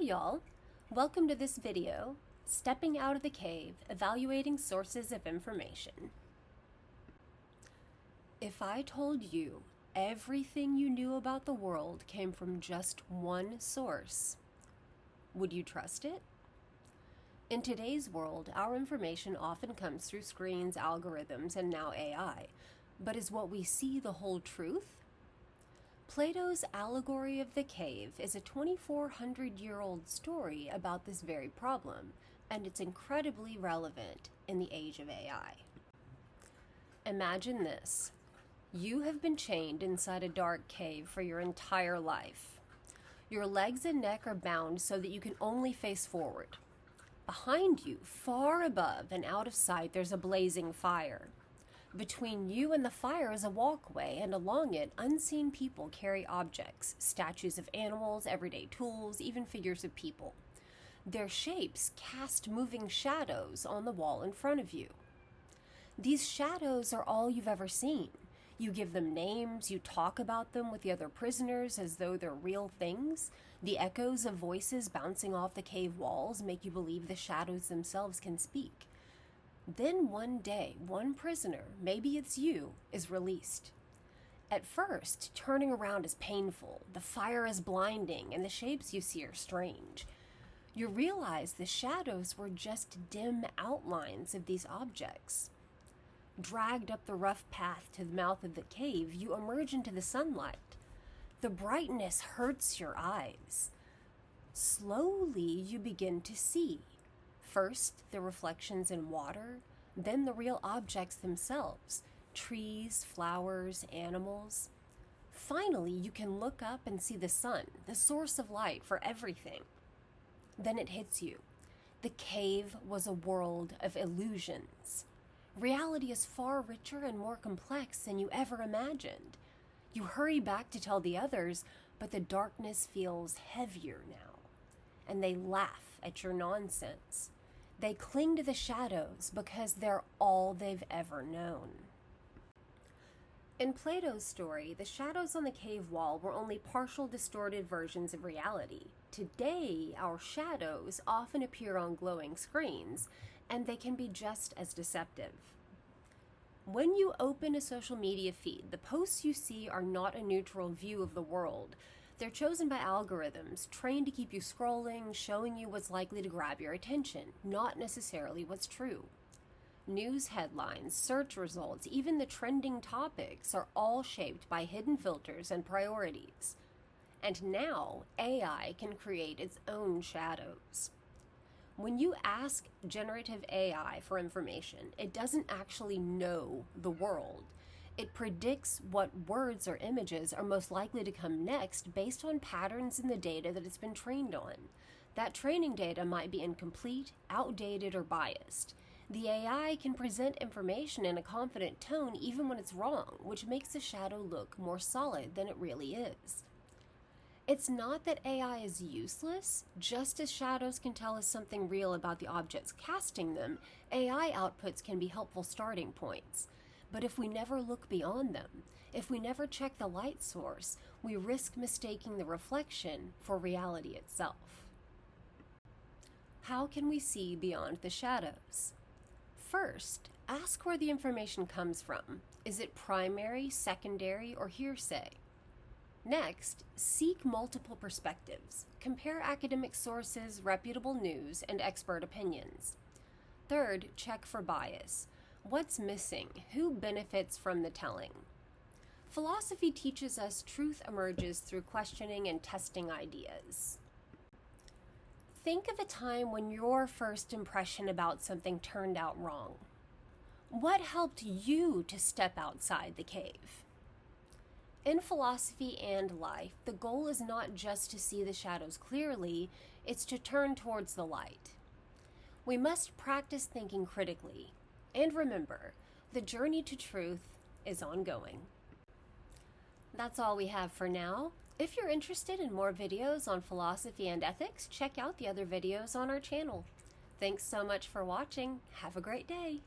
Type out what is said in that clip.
y'all, welcome to this video, Stepping Out of the Cave, Evaluating Sources of Information. If I told you everything you knew about the world came from just one source, would you trust it? In today's world, our information often comes through screens, algorithms, and now AI. But is what we see the whole truth? Plato's Allegory of the Cave is a 2,400-year-old story about this very problem, and it's incredibly relevant in the age of AI. Imagine this. You have been chained inside a dark cave for your entire life. Your legs and neck are bound so that you can only face forward. Behind you, far above and out of sight, there's a blazing fire. Between you and the fire is a walkway, and along it, unseen people carry objects, statues of animals, everyday tools, even figures of people. Their shapes cast moving shadows on the wall in front of you. These shadows are all you've ever seen. You give them names, you talk about them with the other prisoners as though they're real things. The echoes of voices bouncing off the cave walls make you believe the shadows themselves can speak. Then one day, one prisoner, maybe it's you, is released. At first, turning around is painful, the fire is blinding, and the shapes you see are strange. You realize the shadows were just dim outlines of these objects. Dragged up the rough path to the mouth of the cave, you emerge into the sunlight. The brightness hurts your eyes. Slowly, you begin to see. First, the reflections in water, then the real objects themselves, trees, flowers, animals. Finally, you can look up and see the sun, the source of light for everything. Then it hits you. The cave was a world of illusions. Reality is far richer and more complex than you ever imagined. You hurry back to tell the others, but the darkness feels heavier now, and they laugh at your nonsense. They cling to the shadows because they're all they've ever known. In Plato's story, the shadows on the cave wall were only partial distorted versions of reality. Today, our shadows often appear on glowing screens, and they can be just as deceptive. When you open a social media feed, the posts you see are not a neutral view of the world. They're chosen by algorithms, trained to keep you scrolling, showing you what's likely to grab your attention, not necessarily what's true. News headlines, search results, even the trending topics are all shaped by hidden filters and priorities. And now, AI can create its own shadows. When you ask generative AI for information, it doesn't actually know the world. It predicts what words or images are most likely to come next based on patterns in the data that it's been trained on. That training data might be incomplete, outdated, or biased. The AI can present information in a confident tone even when it's wrong, which makes the shadow look more solid than it really is. It's not that AI is useless. Just as shadows can tell us something real about the objects casting them, AI outputs can be helpful starting points. But if we never look beyond them, if we never check the light source, we risk mistaking the reflection for reality itself. How can we see beyond the shadows? First, ask where the information comes from. Is it primary, secondary, or hearsay? Next, seek multiple perspectives. Compare academic sources, reputable news, and expert opinions. Third, check for bias. What's missing? Who benefits from the telling? Philosophy teaches us truth emerges through questioning and testing ideas. Think of a time when your first impression about something turned out wrong. What helped you to step outside the cave? In philosophy and life, the goal is not just to see the shadows clearly, it's to turn towards the light. We must practice thinking critically. And remember, the journey to truth is ongoing. That's all we have for now. If you're interested in more videos on philosophy and ethics, check out the other videos on our channel. Thanks so much for watching. Have a great day.